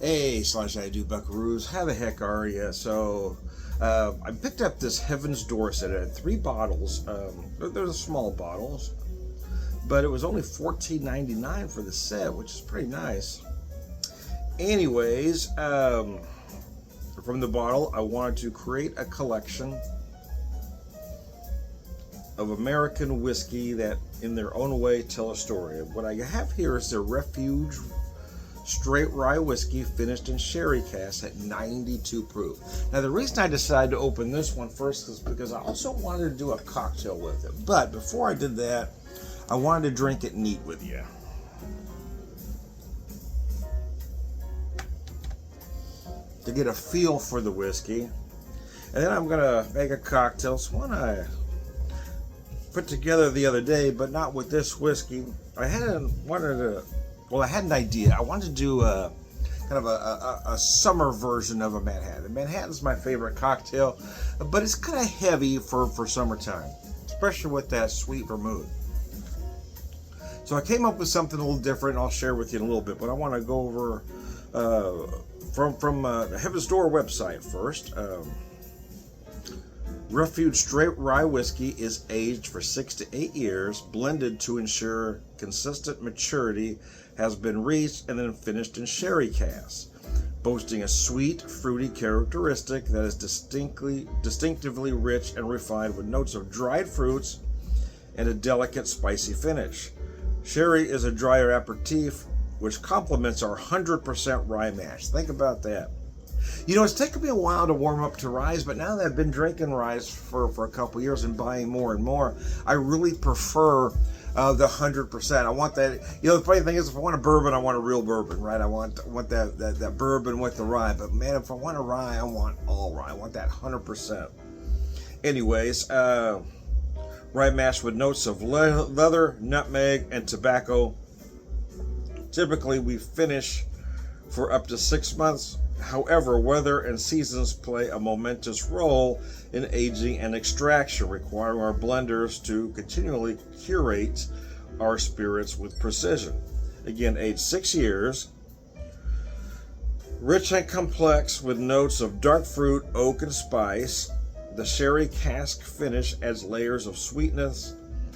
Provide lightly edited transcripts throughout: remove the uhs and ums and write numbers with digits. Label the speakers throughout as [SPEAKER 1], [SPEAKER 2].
[SPEAKER 1] Hey, slash I do buckaroos. How the heck are you? I picked up this Heaven's Door set. It had 3 bottles. They're the small bottles, but it was only $14.99 for the set, which is pretty nice. Anyways, from the bottle, I wanted to create a collection of American whiskey that, in their own way, tell a story. What I have here is the Refuge straight rye whiskey finished in sherry cask at 92 proof. Now, the reason I decided to open this one first is because I also wanted to do a cocktail with it. But before I did that, I wanted to drink it neat with you. To get a feel for the whiskey. And then I'm going to make a cocktail. It's one I put together the other day, but not with this whiskey. I had an idea. I wanted to do a kind of a summer version of a Manhattan. Manhattan's my favorite cocktail, but it's kind of heavy for summertime, especially with that sweet vermouth. So I came up with something a little different. I'll share with you in a little bit, but I want to go over from the Heaven's Door website first. Refuge Straight Rye Whiskey is aged for 6 to 8 years, blended to ensure consistent maturity has been reached, and then finished in sherry cask, boasting a sweet, fruity characteristic that is distinctively rich and refined with notes of dried fruits and a delicate, spicy finish. Sherry is a drier aperitif, which complements our 100% rye mash. Think about that. You know, it's taken me a while to warm up to ryes, but now that I've been drinking ryes for a couple years and buying more and more, I really prefer the 100%. I want that. You know, the funny thing is, if I want a bourbon, I want a real bourbon, right? I want that bourbon with the rye. But man, if I want a rye, I want all rye. I want that 100%. Anyways, rye mash with notes of leather, nutmeg, and tobacco. Typically, we finish for up to 6 months. However, weather and seasons play a momentous role in aging and extraction, requiring our blenders to continually curate our spirits with precision. Again, aged 6 years. Rich and complex with notes of dark fruit, oak, and spice. The sherry cask finish adds layers of sweetness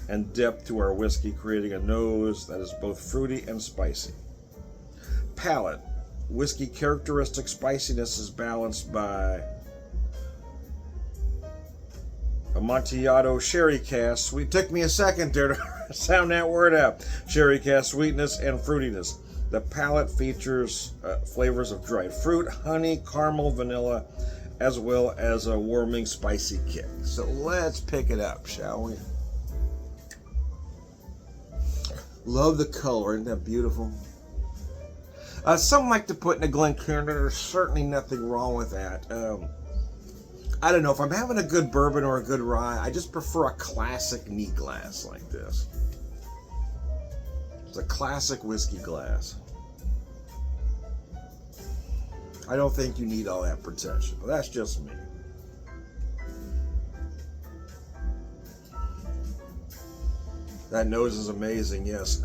[SPEAKER 1] and depth to our whiskey, creating a nose that is both fruity and spicy. Palate. Whiskey characteristic spiciness is balanced by Amontillado sherry cask. Sweet. Took me a second there to sound that word out. Sherry cask sweetness and fruitiness. The palate features flavors of dried fruit, honey, caramel, vanilla, as well as a warming, spicy kick. So let's pick it up, shall we? Love the color. Isn't that beautiful? Some like to put in a Glencairn. There's certainly nothing wrong with that. I don't know. If I'm having a good bourbon or a good rye, I just prefer a classic neat glass like this. It's a classic whiskey glass. I don't think you need all that protection, but that's just me. That nose is amazing, yes.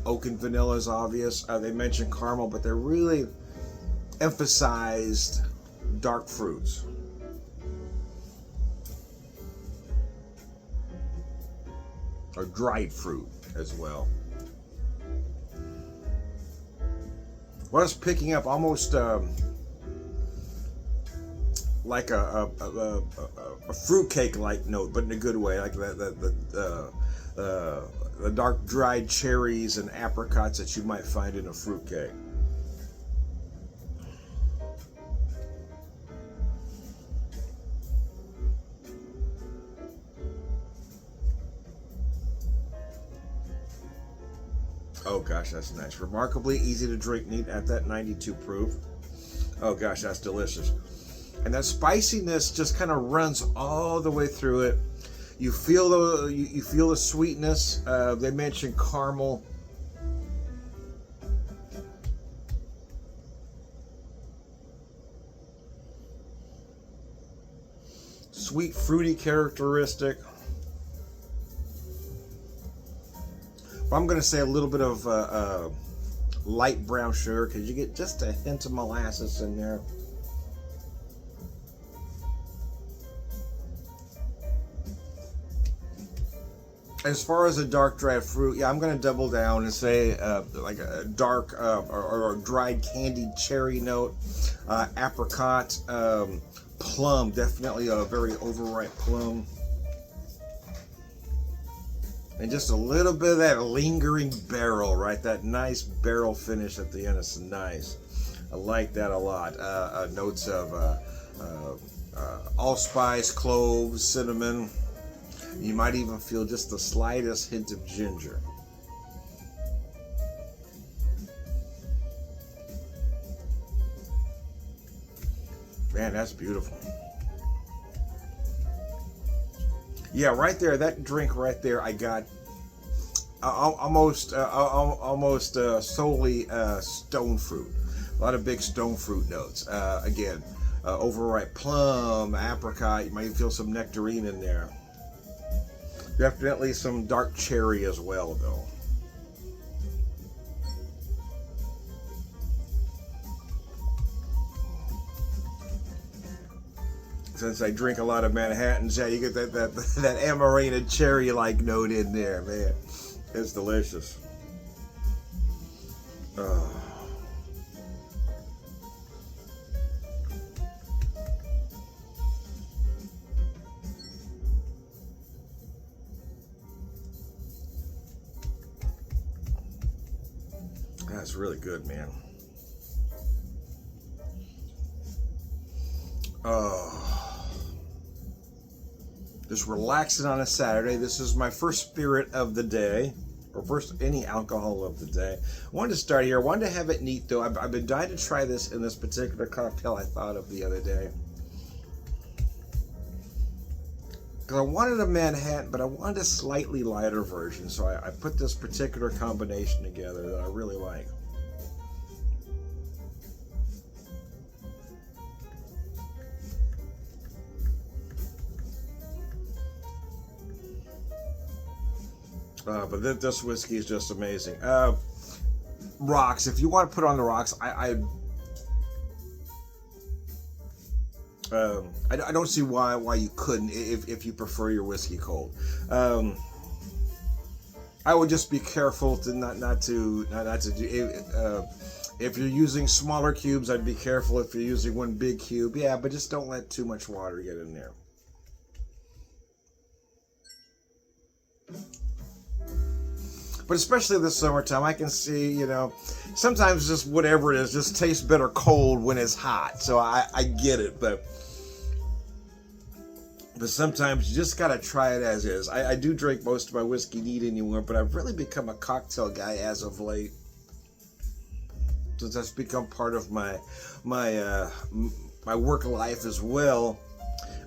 [SPEAKER 1] Oak and vanilla is obvious. They mentioned caramel, but they're really emphasized dark fruits. Or dried fruit as well. What I was picking up almost like a fruitcake-like note, but in a good way, like the dark dried cherries and apricots that you might find in a fruitcake. Oh gosh, that's nice. Remarkably easy to drink neat at that 92 proof. Oh gosh, that's delicious. And that spiciness just kind of runs all the way through it. You feel the sweetness. They mentioned caramel. Sweet, fruity characteristic. I'm going to say a little bit of light brown sugar because you get just a hint of molasses in there. As far as a dark dried fruit, yeah, I'm going to double down and say like a dark or dried candied cherry note, apricot, plum, definitely a very overripe plum. And just a little bit of that lingering barrel, right? That nice barrel finish at the end is nice. I like that a lot. Notes of allspice, cloves, cinnamon. You might even feel just the slightest hint of ginger. Man, that's beautiful. Yeah, right there, that drink right there, I got almost solely stone fruit. A lot of big stone fruit notes. Again, overripe plum, apricot. You might feel some nectarine in there. Definitely some dark cherry as well, though. Since I drink a lot of Manhattans, yeah, you get that Amarena cherry-like note in there, man. It's delicious. Oh. That's really good, man. Oh, just relaxing on a Saturday. This is my first spirit of the day, or first any alcohol of the day. I wanted to start here. I wanted to have it neat, though. I've been dying to try this in this particular cocktail I thought of the other day. Because I wanted a Manhattan, but I wanted a slightly lighter version. So I put this particular combination together that I really like. But this whiskey is just amazing. Rocks, if you want to put on the rocks, I don't see why you couldn't if you prefer your whiskey cold. I would just be careful to not to do. If you're using smaller cubes, I'd be careful. If you're using one big cube, yeah, but just don't let too much water get in there. But especially this summertime, I can see, sometimes just whatever it is, just tastes better cold when it's hot. So I get it, but sometimes you just gotta try it as is. I do drink most of my whiskey neat anymore, but I've really become a cocktail guy as of late, since that's become part of my work life as well.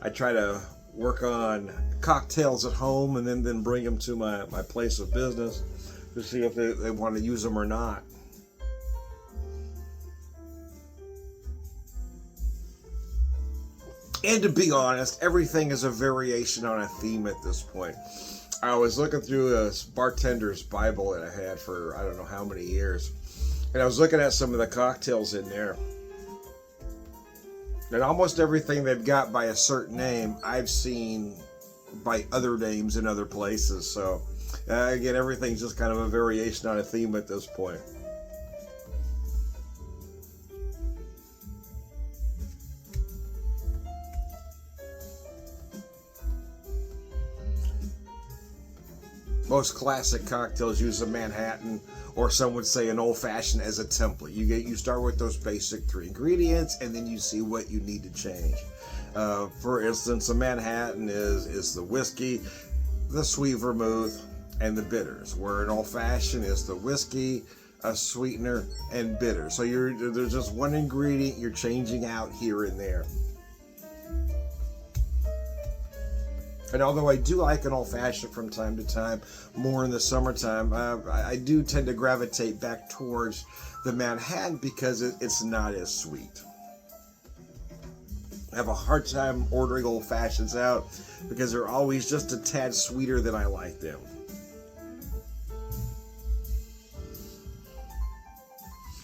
[SPEAKER 1] I try to work on cocktails at home and then bring them to my place of business to see if they want to use them or not. And to be honest, everything is a variation on a theme at this point. I was looking through a bartender's Bible that I had for I don't know how many years, and I was looking at some of the cocktails in there. And almost everything they've got by a certain name, I've seen by other names in other places. So, again, everything's just kind of a variation on a theme at this point. Most classic cocktails use a Manhattan, or some would say an old-fashioned, as a template. You start with those basic 3 ingredients, and then you see what you need to change. For instance, a Manhattan is the whiskey, the sweet vermouth, and the bitters, where an old-fashioned is the whiskey, a sweetener, and bitter. So there's just one ingredient you're changing out here and there. And although I do like an old-fashioned from time to time, more in the summertime, I do tend to gravitate back towards the Manhattan because it's not as sweet. I have a hard time ordering old-fashions out because they're always just a tad sweeter than I like them.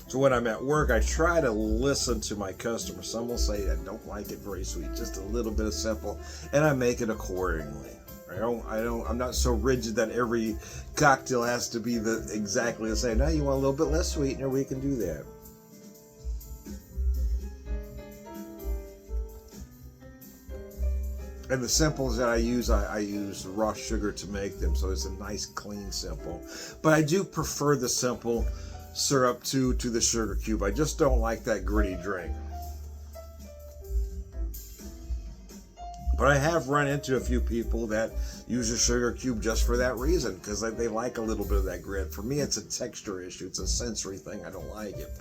[SPEAKER 1] So when I'm at work, I try to listen to my customers. Some will say I don't like it very sweet, just a little bit of simple, and I make it accordingly. I'm not so rigid that every cocktail has to be exactly the same. Now you want a little bit less sweetener, we can do that. And the simples that I use raw sugar to make them, so it's a nice clean simple. But I do prefer the simple syrup to the sugar cube. I just don't like that gritty drink. But I have run into a few people that use a sugar cube just for that reason, because they like a little bit of that grit. For me, it's a texture issue. It's a sensory thing. I don't like it,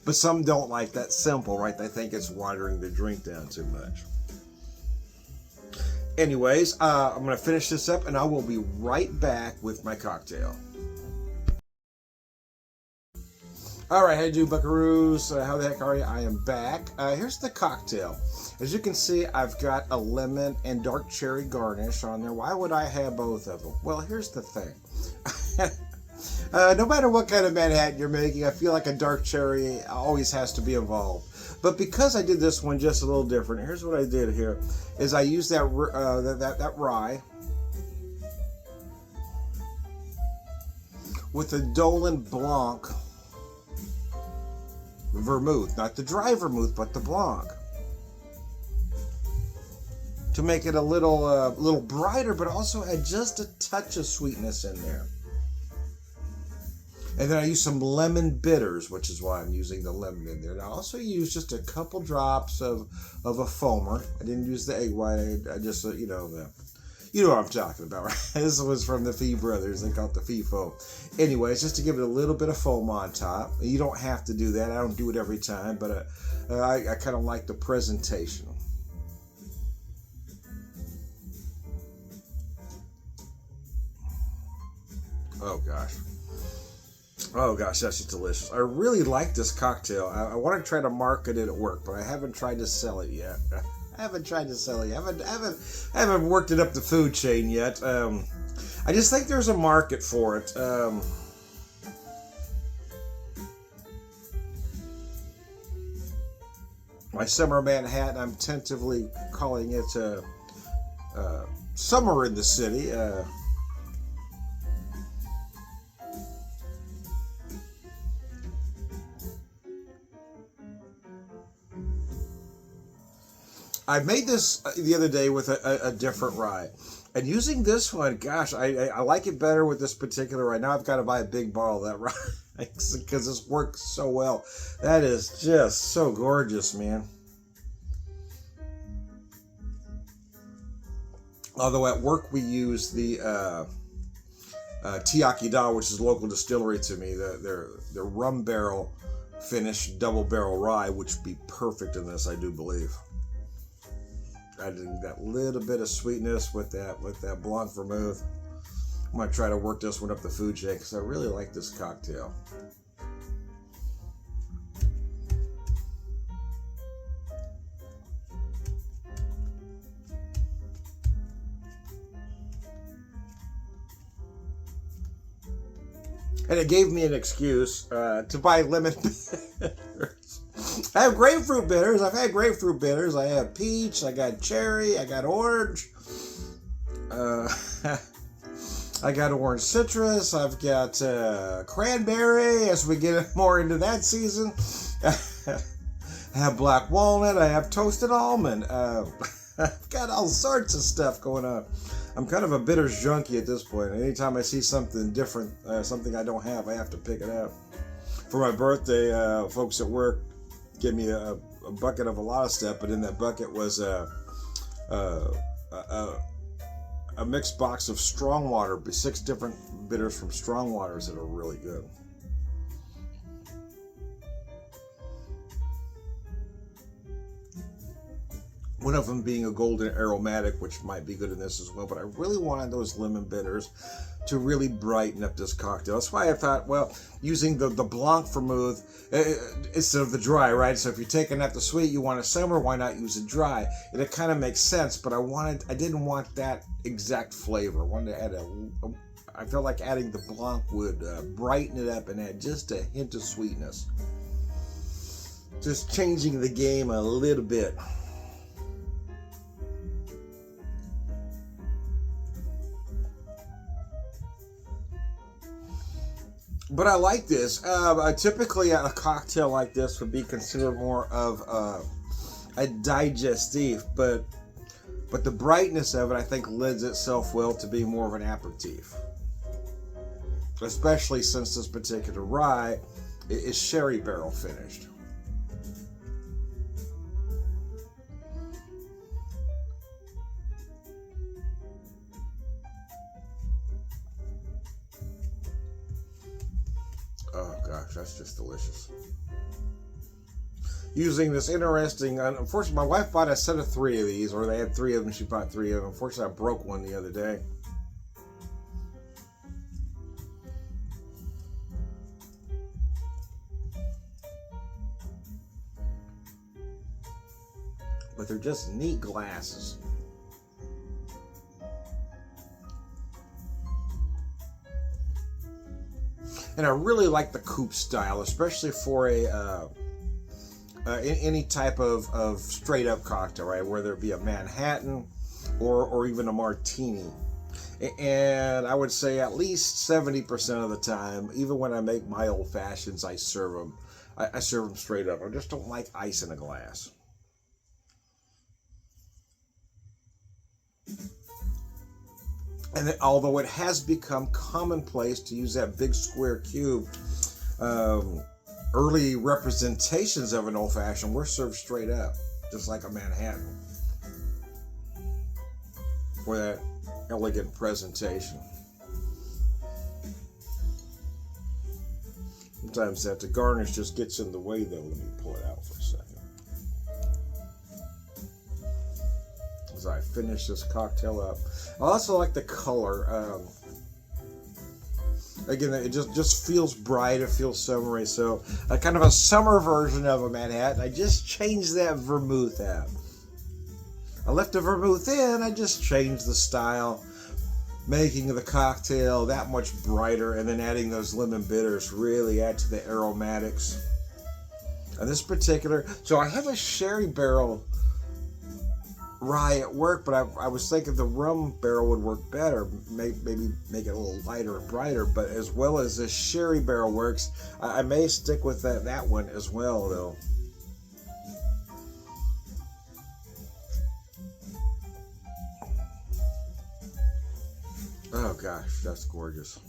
[SPEAKER 1] but some don't like that simple, right? They think it's watering the drink down too much. Anyways, I'm going to finish this up, and I will be right back with my cocktail. All right, how you do, buckaroos? How the heck are you? I am back. Here's the cocktail. As you can see, I've got a lemon and dark cherry garnish on there. Why would I have both of them? Well, here's the thing. No matter what kind of Manhattan you're making, I feel like a dark cherry always has to be involved. But because I did this one just a little different, here's what I did here, is I used that rye with a Dolan Blanc vermouth, not the dry vermouth, but the Blanc, to make it a little brighter, but also add just a touch of sweetness in there. And then I use some lemon bitters, which is why I'm using the lemon in there. And I also use just a couple drops of a foamer. I didn't use the egg white. I just, you know what I'm talking about, right? This was from the Fee Brothers. They call it the Fee Foam. Anyways, just to give it a little bit of foam on top. You don't have to do that. I don't do it every time, but I kind of like the presentation. Oh gosh, that's just delicious. I really like this cocktail. I want to try to market it at work, but I haven't tried to sell it yet. I haven't worked it up the food chain yet. I just think there's a market for it. My summer Manhattan, I'm tentatively calling it Summer in the City. I made this the other day with a different rye. And using this one, gosh, I like it better with this particular rye. Now I've got to buy a big bottle of that rye because this works so well. That is just so gorgeous, man. Although at work we use the Tiaki Da, which is a local distillery to me, their rum barrel finished double barrel rye, which would be perfect in this, I do believe. Adding that little bit of sweetness with that Blanc vermouth. I'm going to try to work this one up the food chain because I really like this cocktail. And it gave me an excuse to buy lemon bitters. I have grapefruit bitters. I've had grapefruit bitters. I have peach. I got cherry. I got orange. I got orange citrus. I've got cranberry as we get more into that season. I have black walnut. I have toasted almond. I've got all sorts of stuff going on. I'm kind of a bitters junkie at this point. Anytime I see something different, something I don't have, I have to pick it up. For my birthday, folks at work gave me a bucket of a lot of stuff, but in that bucket was a mixed box of strong water, 6 different bitters from strong waters that are really good. One of them being a golden aromatic, which might be good in this as well, but I really wanted those lemon bitters to really brighten up this cocktail. That's why I thought, well, using the Blanc vermouth instead of the dry, right? So if you're taking out the sweet, you want a summer, why not use it dry? And it kind of makes sense, but I didn't want that exact flavor. I wanted to add I felt like adding the Blanc would brighten it up and add just a hint of sweetness. Just changing the game a little bit. But I like this. Typically, a cocktail like this would be considered more of a digestif, but the brightness of it, I think, lends itself well to be more of an aperitif. Especially since this particular rye is sherry barrel finished. Oh gosh, that's just delicious. Using this interesting, unfortunately, my wife bought a set of 3 of these, or they had 3 of them, she bought 3 of them. Unfortunately, I broke one the other day. But they're just neat glasses. And I really like the coupe style, especially for any type of straight up cocktail, right? Whether it be a Manhattan or even a martini. And I would say at least 70% of the time, even when I make my old fashions, I serve them. I serve them straight up. I just don't like ice in a glass. And although it has become commonplace to use that big square cube, early representations of an old-fashioned were served straight up, just like a Manhattan, for that elegant presentation. Sometimes that the garnish just gets in the way, though. Let me pull it out for a second. As I finish this cocktail up, I also like the color. Again, it just feels bright. It feels summery. So, kind of a summer version of a Manhattan. I just changed that vermouth out. I left the vermouth in. I just changed the style, making the cocktail that much brighter, and then adding those lemon bitters really add to the aromatics. And this particular, so I have a sherry barrel rye at work, but I was thinking the rum barrel would work better, maybe make it a little lighter and brighter. But as well as the sherry barrel works, I may stick with that one as well, though. Oh gosh, that's gorgeous.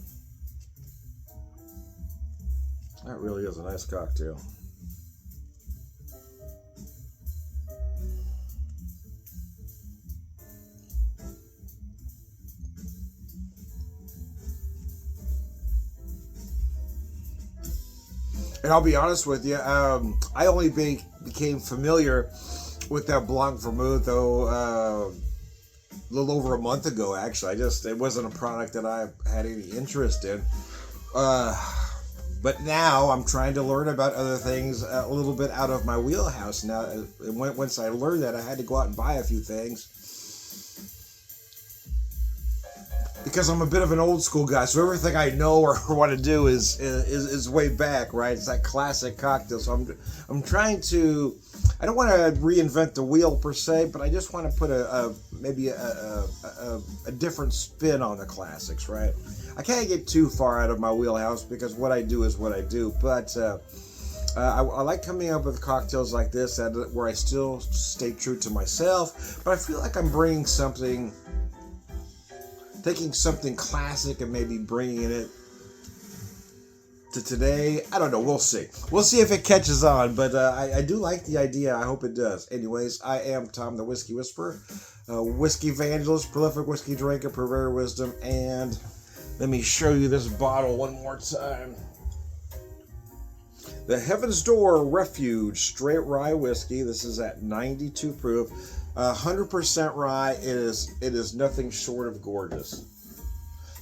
[SPEAKER 1] That really is a nice cocktail. And I'll be honest with you, I only became familiar with that Blanc vermouth, though, a little over a month ago, actually. It wasn't a product that I had any interest in. But now I'm trying to learn about other things a little bit out of my wheelhouse. Now, once I learned that, I had to go out and buy a few things. Because I'm a bit of an old school guy, so everything I know or want to do is way back, right? It's that classic cocktail. So I'm trying to, I don't want to reinvent the wheel per se, but I just want to put maybe a different spin on the classics, right? I can't get too far out of my wheelhouse because what I do is what I do, but I like coming up with cocktails like this where I still stay true to myself, but I feel like I'm bringing something. Taking something classic and maybe bringing it to today. I don't know. We'll see. We'll see if it catches on. But I do like the idea. I hope it does. Anyways, I am Tom the Whiskey Whisperer, whiskey evangelist, prolific whiskey drinker, purveyor of wisdom. And let me show you this bottle one more time. The Heaven's Door Refuge Straight Rye Whiskey. This is at 92 proof. 100% rye. It is nothing short of gorgeous.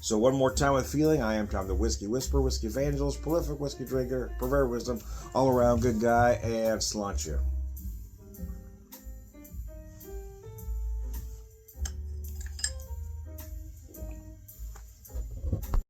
[SPEAKER 1] So one more time with feeling, I am Tom the Whiskey Whisperer, whiskey evangelist, prolific whiskey drinker, purveyor of wisdom, all around good guy, and cilantro.